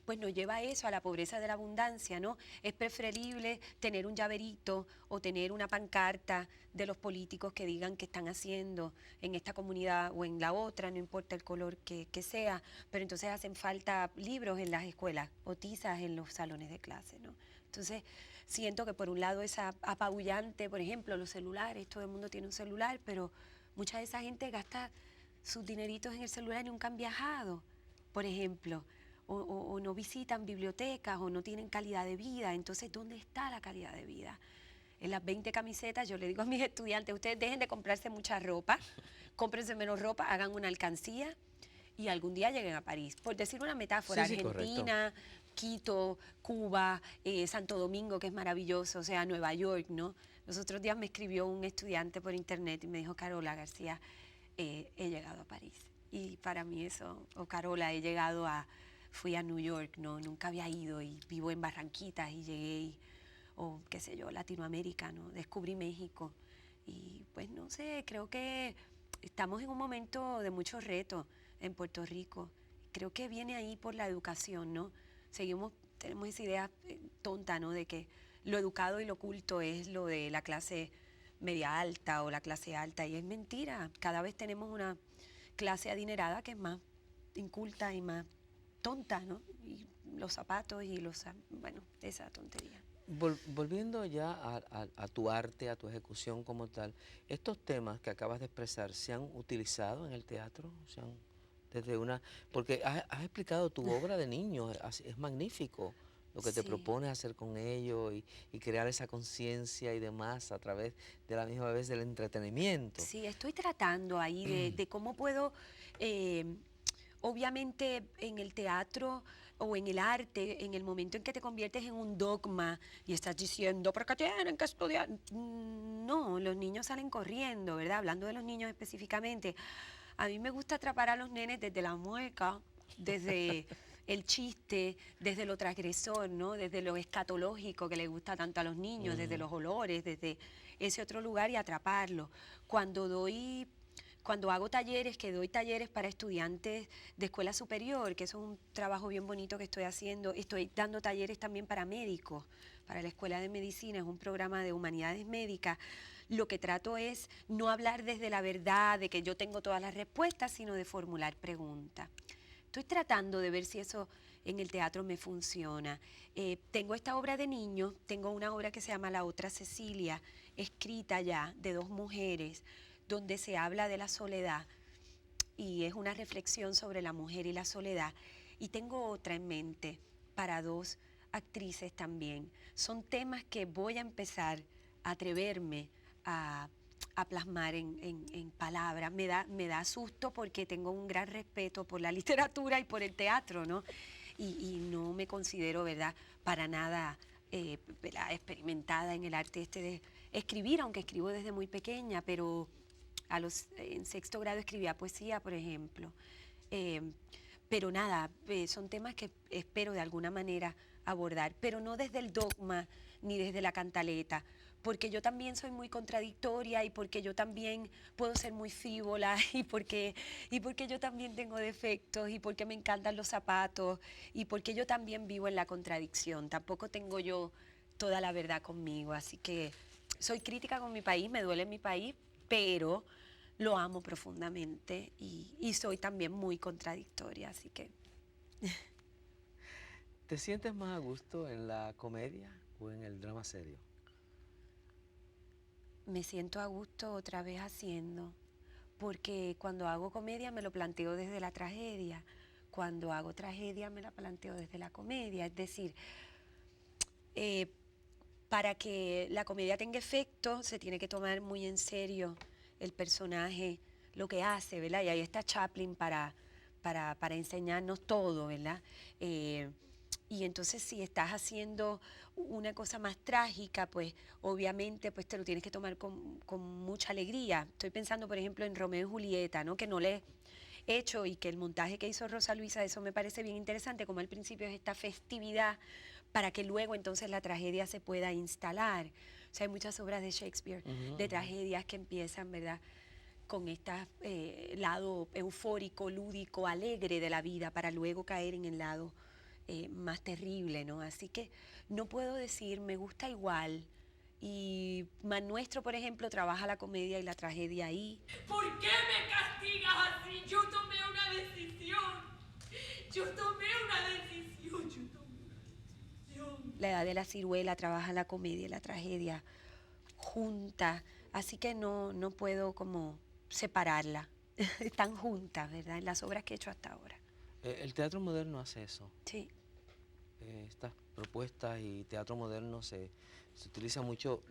pues nos lleva a eso, a la pobreza de la abundancia, ¿no? Es preferible tener un llaverito o tener una pancarta de los políticos que digan qué están haciendo en esta comunidad o en la otra, no importa el color que sea, pero entonces hacen falta libros en las escuelas o tizas en los salones de clase, ¿no? Entonces siento que por un lado es apabullante, por ejemplo, los celulares, todo el mundo tiene un celular, pero mucha de esa gente gasta sus dineritos en el celular y nunca han viajado, por ejemplo. O no visitan bibliotecas o no tienen calidad de vida. Entonces, ¿dónde está la calidad de vida? En las 20 camisetas, yo le digo a mis estudiantes, ustedes dejen de comprarse mucha ropa, cómprense menos ropa, hagan una alcancía y algún día lleguen a París. Por decir una metáfora, Sí, sí, Argentina, Quito, Cuba, Santo Domingo, que es maravilloso, o sea, Nueva York, ¿no? Los otros días me escribió un estudiante por internet y me dijo, Carola García, he llegado a París. Y para mí eso, o Carola, fui a New York, no, nunca había ido y vivo en Barranquitas y llegué, o qué sé yo, Latinoamérica, ¿no? Descubrí México y pues no sé, creo que estamos en un momento de muchos retos en Puerto Rico. Creo que viene ahí por la educación, ¿no? Tenemos esa idea tonta, ¿no? De que lo educado y lo culto es lo de la clase media alta o la clase alta y es mentira. Cada vez tenemos una clase adinerada que es más inculta y más tonta, ¿no? Y los zapatos y bueno, esa tontería. Volviendo ya a tu arte, a tu ejecución como tal, estos temas que acabas de expresar, ¿se han utilizado en el teatro? Porque has explicado tu obra de niño, es magnífico lo que te Sí. propones hacer con ello y crear esa conciencia y demás a través de la misma vez del entretenimiento. Sí, estoy tratando ahí de cómo puedo obviamente en el teatro o en el arte, en el momento en que te conviertes en un dogma y estás diciendo, ¿por qué tienen que estudiar? No, los niños salen corriendo, ¿verdad? Hablando de los niños específicamente, a mí me gusta atrapar a los nenes desde la mueca, desde el chiste, desde lo transgresor, ¿no? Desde lo escatológico que le gusta tanto a los niños, desde los olores, desde ese otro lugar y atraparlos. Cuando hago talleres, que doy talleres para estudiantes de escuela superior, que eso es un trabajo bien bonito que estoy haciendo, estoy dando talleres también para médicos, para la Escuela de Medicina, es un programa de humanidades médicas. Lo que trato es no hablar desde la verdad, de que yo tengo todas las respuestas, sino de formular preguntas. Estoy tratando de ver si eso en el teatro me funciona. Tengo esta obra de niños, tengo una obra que se llama La otra Cecilia, escrita ya de dos mujeres, donde se habla de la soledad y es una reflexión sobre la mujer y la soledad. Y tengo otra en mente para dos actrices también. Son temas que voy a empezar a atreverme a plasmar en palabras. Me da susto porque tengo un gran respeto por la literatura y por el teatro, ¿no? Y no me considero, ¿verdad?, para nada ¿verdad?, experimentada en el arte este de escribir, aunque escribo desde muy pequeña, pero en sexto grado escribía poesía, por ejemplo. Eh, pero nada, son temas que espero de alguna manera abordar, pero no desde el dogma ni desde la cantaleta, porque yo también soy muy contradictoria y porque yo también puedo ser muy frívola y porque yo también tengo defectos y porque me encantan los zapatos y porque yo también vivo en la contradicción. Tampoco tengo yo toda la verdad conmigo, así que soy crítica con mi país, me duele mi país, pero lo amo profundamente y soy también muy contradictoria, así que ¿Te sientes más a gusto en la comedia o en el drama serio? me siento a gusto otra vez haciendo, porque cuando hago comedia me lo planteo desde la tragedia, cuando hago tragedia me la planteo desde la comedia, es decir, eh, para que la comedia tenga efecto se tiene que tomar muy en serio el personaje, lo que hace, ¿verdad? Y ahí está Chaplin para enseñarnos todo, ¿verdad? Y entonces si estás haciendo una cosa más trágica, pues obviamente pues te lo tienes que tomar con mucha alegría. Estoy pensando, por ejemplo, en Romeo y Julieta, ¿no? Que no le he hecho y que el montaje que hizo Rosa Luisa, eso me parece bien interesante, como al principio es esta festividad para que luego entonces la tragedia se pueda instalar. O sea, hay muchas obras de Shakespeare, de tragedias que empiezan, ¿verdad?, con este lado eufórico, lúdico, alegre de la vida, para luego caer en el lado más terrible, ¿no? Así que no puedo decir, me gusta igual. Y Man Nuestro, por ejemplo, trabaja la comedia y la tragedia ahí. ¿Por qué me castigas así? Yo tomé una decisión. Yo tomé una decisión. La Edad de la Ciruela trabaja la comedia y la tragedia juntas, así que no puedo como separarla. Están juntas, ¿verdad? En las obras que he hecho hasta ahora. El teatro moderno hace eso. Sí. Estas propuestas y teatro moderno se utiliza mucho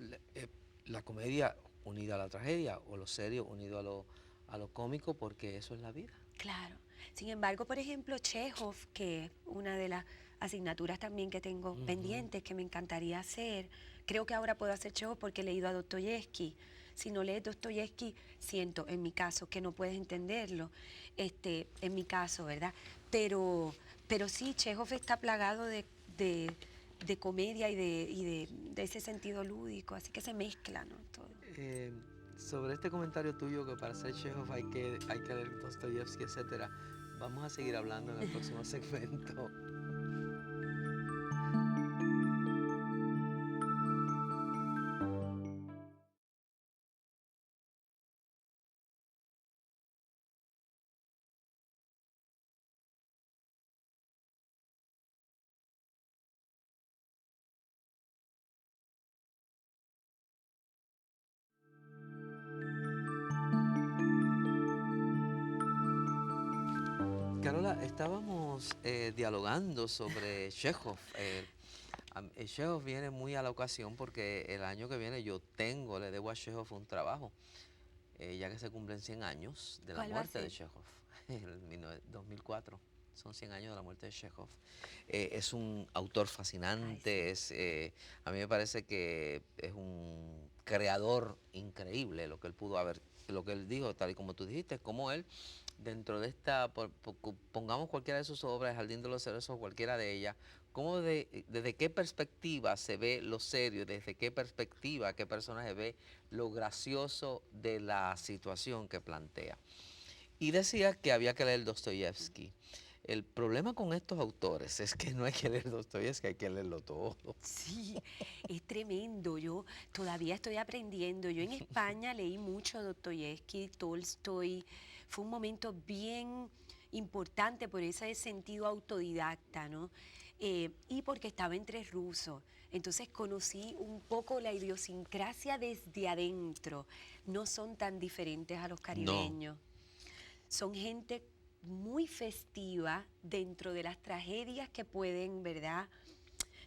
la comedia unida a la tragedia o lo serio unido a lo cómico porque eso es la vida. Claro. Sin embargo, por ejemplo, Chekhov, que es una de las asignaturas también que tengo pendientes, que me encantaría hacer, creo que ahora puedo hacer Chekhov porque he leído a Dostoyevsky. Si no lees Dostoyevsky, siento, en mi caso, que no puedes entenderlo, en mi caso, ¿verdad? Pero sí, Chekhov está plagado de comedia de ese sentido lúdico, así que se mezcla, ¿no? Todo. Sobre este comentario tuyo que para ser Chekhov hay que leer Dostoyevsky, etcétera, vamos a seguir hablando en el próximo segmento. Carola, estábamos dialogando sobre Chekhov. Chekhov viene muy a la ocasión porque el año que viene le debo a Chekhov un trabajo. ya que se cumplen 100 años de la ¿Cuál va a muerte de ser? Chekhov, en el 2004. Son 100 años de la muerte de Chekhov. Es un autor Ay, fascinante, sí. a mí me parece que es un creador increíble lo que él pudo haber, lo que él dijo, tal y como tú dijiste, como él, dentro de esta, pongamos cualquiera de sus obras, El Jardín de los Cerezos o cualquiera de ellas, cómo desde qué perspectiva se ve lo serio, desde qué perspectiva, qué personaje ve lo gracioso de la situación que plantea. Y decía que había que leer Dostoyevsky. El problema con estos autores es que no hay que leer Dostoyevsky, hay que leerlo todo. Sí, es tremendo. Yo todavía estoy aprendiendo. Yo en España leí mucho Dostoyevsky, Tolstoy. Fue un momento bien importante por ese sentido autodidacta, ¿no? Y porque estaba entre rusos. Entonces conocí un poco la idiosincrasia desde adentro. No son tan diferentes a los No, caribeños. Son gente muy festiva dentro de las tragedias que pueden, ¿verdad?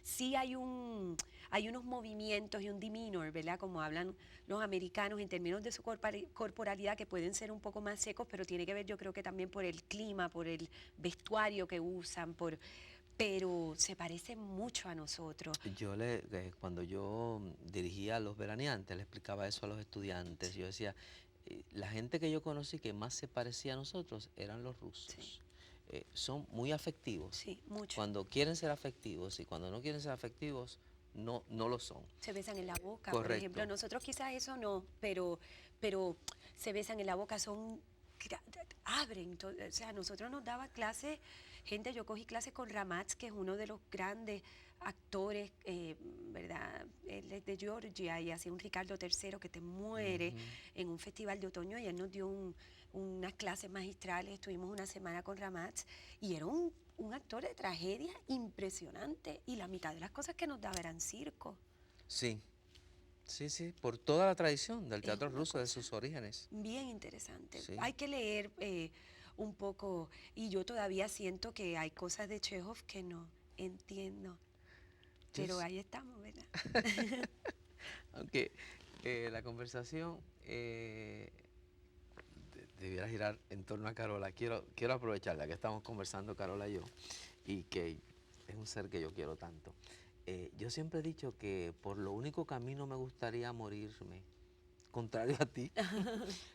Sí hay unos movimientos y un demeanor, ¿verdad? Como hablan los americanos en términos de su corporalidad que pueden ser un poco más secos, pero tiene que ver yo creo que también por el clima, por el vestuario que usan, pero se parecen mucho a nosotros. cuando yo dirigía a los veraneantes, le explicaba eso a los estudiantes. Yo decía, la gente que yo conocí que más se parecía a nosotros eran los Sí, rusos. Son muy afectivos. sí, mucho. Cuando quieren ser afectivos y cuando no quieren ser afectivos, no lo son. Se besan en la boca, por ejemplo. Correcto. Nosotros quizás eso no, pero se besan en la boca, abren. O sea, nosotros nos daba clases, gente, yo cogí clases con Ramaz, que es uno de los grandes actores, ¿verdad? Él es de Georgia y hacía un Ricardo III que te muere Ujú. en un festival de otoño y él nos dio unas clases magistrales, estuvimos una semana con Ramaz y era un actor de tragedia impresionante y la mitad de las cosas que nos daba eran circo. Sí, sí, por toda la tradición del Es teatro una ruso, de cosa sus orígenes. bien interesante. Sí. Hay que leer un poco y yo todavía siento que hay cosas de Chekhov que no entiendo, Yo pero s- ahí estamos, ¿verdad? Aunque la conversación debiera girar en torno a Carola, quiero aprovecharla que estamos conversando Carola y yo, y que es un ser que yo quiero tanto. Yo siempre he dicho que por lo único que a mí no me gustaría morirme, contrario a ti,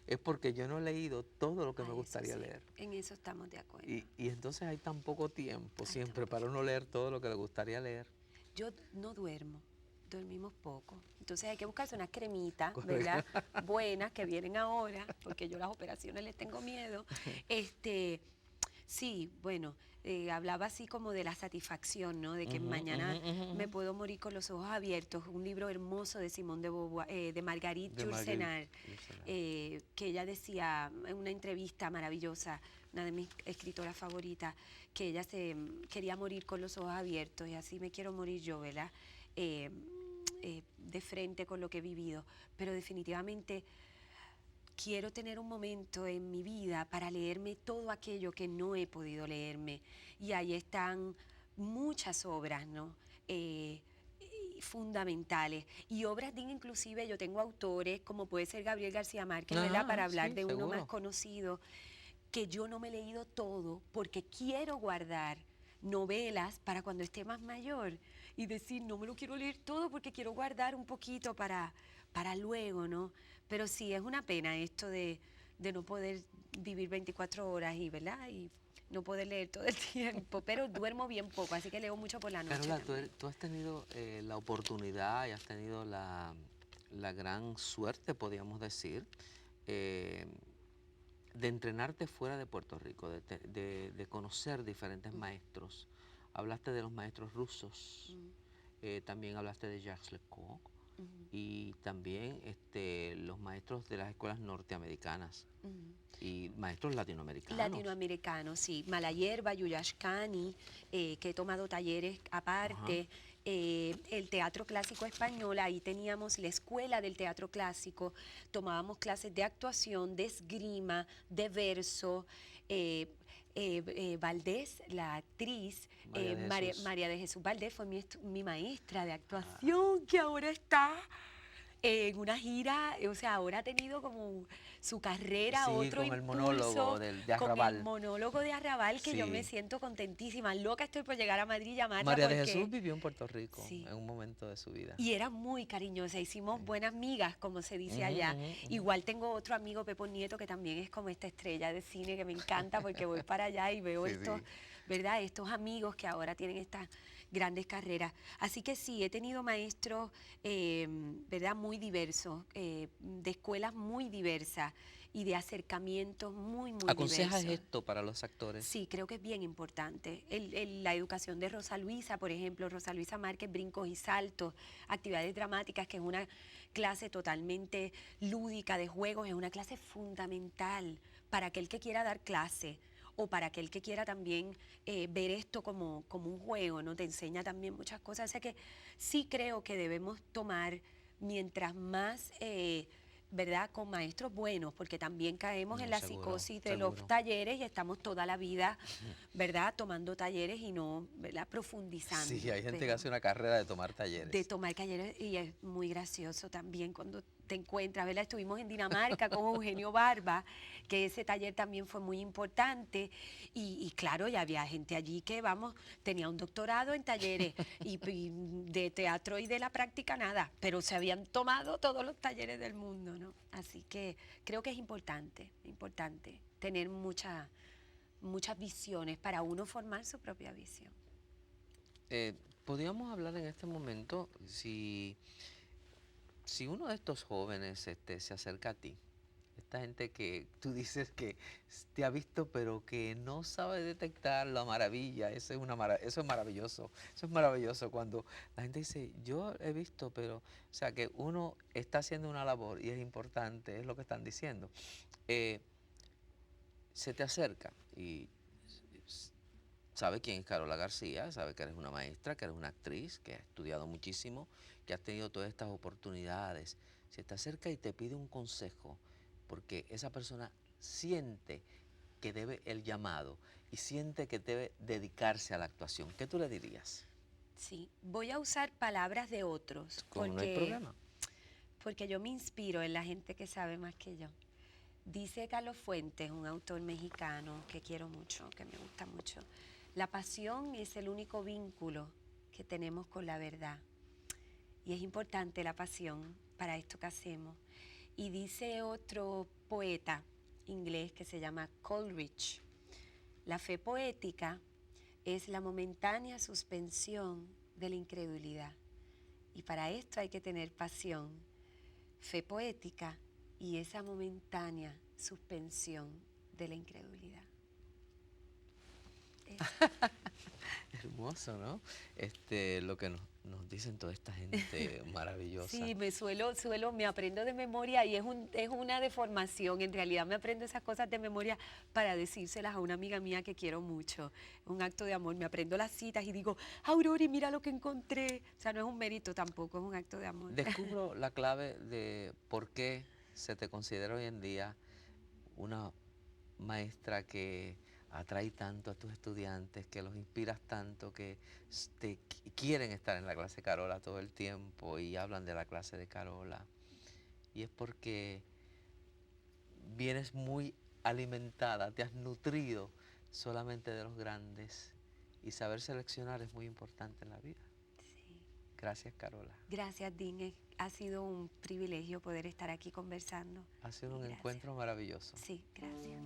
es porque yo no he leído todo lo que me Ah, eso gustaría sí, leer. en eso estamos de acuerdo. Y entonces hay tan poco tiempo Ay, tan siempre para uno poquito. leer todo lo que le gustaría leer. Yo no duermo, dormimos poco. Entonces hay que buscarse unas cremitas, ¿verdad? Correcto. Buenas que vienen ahora, porque yo las operaciones les tengo miedo. Este, sí, bueno, hablaba así como de la satisfacción, ¿no? De que Ujú, ujú, mañana ujú, me ujú. puedo morir con los ojos abiertos. Un libro hermoso de Simone de Beauvoir, de Marguerite De Marguerite Yourcenar, Yourcenar. que ella decía en una entrevista maravillosa, una de mis escritoras favoritas, que ella quería morir con los ojos abiertos y así me quiero morir yo, ¿verdad? Eh, de frente con lo que he vivido, pero definitivamente quiero tener un momento en mi vida para leerme todo aquello que no he podido leerme. Y ahí están muchas obras, ¿no? Fundamentales. Y obras de inclusive, yo tengo autores, como puede ser Gabriel García Márquez, ¿verdad? Ajá, Para hablar sí, de uno más seguro. conocido, que yo no me he leído todo porque quiero guardar novelas para cuando esté más mayor y decir, no me lo quiero leer todo porque quiero guardar un poquito para luego, ¿no? Pero sí, es una pena esto de no poder vivir 24 horas y, ¿verdad? Y no poder leer todo el tiempo, pero duermo bien poco, así que leo mucho por la noche Carola, también. tú has tenido la oportunidad y has tenido la gran suerte, podríamos decir, eh, de entrenarte fuera de Puerto Rico, de conocer diferentes maestros. Hablaste de los maestros rusos, Mm, también hablaste de Jacques Lecoq mm, y también los maestros de las escuelas norteamericanas mm. y maestros latinoamericanos. Latinoamericano, sí. Malayerba, Yuyashkani, que he tomado talleres Ajá. aparte. El teatro clásico español, ahí teníamos la escuela del teatro clásico, tomábamos clases de actuación, de esgrima, de verso. Valdés, la actriz, María de Jesús. María de Jesús Valdés, fue mi maestra de actuación, que ahora está en una gira, o sea, ahora ha tenido como su carrera, Sí, otro con el impulso, monólogo de con el Arrabal. monólogo de Arrabal, que yo me Sí. siento contentísima, loca estoy por llegar a Madrid y llamarla María de porque Jesús vivió en Puerto Rico sí. en un momento de su vida. Y era muy cariñosa, hicimos Sí. buenas migas, como se dice Ujú, allá. ujú, ujú. Igual tengo otro amigo, Pepo Nieto, que también es como esta estrella de cine que me encanta porque voy para allá y veo Sí, estos, sí. ¿verdad? Estos amigos que ahora tienen estas grandes carreras. Así que sí, he tenido maestros, ¿verdad? Muy diversos, de escuelas muy diversas y de acercamientos muy, muy ¿Aconsejas diversos. esto para los actores? Sí, creo que es bien importante. La educación de Rosa Luisa, por ejemplo, Rosa Luisa Márquez, brincos y saltos, actividades dramáticas, que es una clase totalmente lúdica de juegos, es una clase fundamental para aquel que quiera dar clase o para aquel que quiera también ver esto como un juego, ¿no? Te enseña también muchas cosas. O sea que sí creo que debemos tomar mientras más... ¿verdad? Con maestros buenos, porque también caemos en No, la seguro, psicosis de los seguro. talleres y estamos toda la vida, ¿verdad? Tomando talleres y no, ¿verdad? Profundizando. Sí, hay gente que Pero hace una carrera de tomar de talleres. tomar talleres y es muy gracioso también cuando te encuentras, ¿verdad? Estuvimos en Dinamarca con Eugenio Barba, que ese taller también fue muy importante y claro, ya había gente allí que, vamos, tenía un doctorado en talleres y de teatro y de la práctica nada, pero se habían tomado todos los talleres del mundo, ¿no? Así que creo que es importante tener muchas visiones para uno formar su propia visión. Podríamos hablar en este momento si uno de estos jóvenes se acerca a ti, esta gente que tú dices que te ha visto pero que no sabe detectar la maravilla, eso es maravilloso cuando la gente dice, yo he visto, pero, o sea, que uno está haciendo una labor y es importante, es lo que están diciendo. Eh, Se te acerca y s- sabe quién es Carola García, sabe que eres una maestra, que eres una actriz, que has estudiado muchísimo, que has tenido todas estas oportunidades. Se te acerca y te pide un consejo, porque esa persona siente que debe el llamado y siente que debe dedicarse a la actuación. ¿Qué tú le dirías? Sí, voy a usar palabras de otros Como no hay problema. porque yo me inspiro en la gente que sabe más que yo. Dice Carlos Fuentes, un autor mexicano que quiero mucho, que me gusta mucho, la pasión es el único vínculo que tenemos con la verdad. Y es importante la pasión para esto que hacemos. Y dice otro poeta inglés que se llama Coleridge, la fe poética es la momentánea suspensión de la incredulidad. Y para esto hay que tener pasión, fe poética y esa momentánea suspensión de la incredulidad. Eso. Hermoso, ¿no? Lo que nos dicen toda esta gente maravillosa. Sí, me aprendo de memoria y es una deformación. En realidad me aprendo esas cosas de memoria para decírselas a una amiga mía que quiero mucho. Es un acto de amor. Me aprendo las citas y digo, Aurori, mira lo que encontré. O sea, no es un mérito tampoco, es un acto de amor. Descubro la clave de por qué se te considera hoy en día una maestra que atrae tanto a tus estudiantes, que los inspiras tanto, que quieren estar en la clase Carola todo el tiempo y hablan de la clase de Carola. Y es porque vienes muy alimentada, te has nutrido solamente de los grandes y saber seleccionar es muy importante en la vida. Sí. Gracias, Carola. Gracias, Dean. Ha sido un privilegio poder estar aquí conversando. Ha sido un Gracias. encuentro maravilloso. Sí, gracias.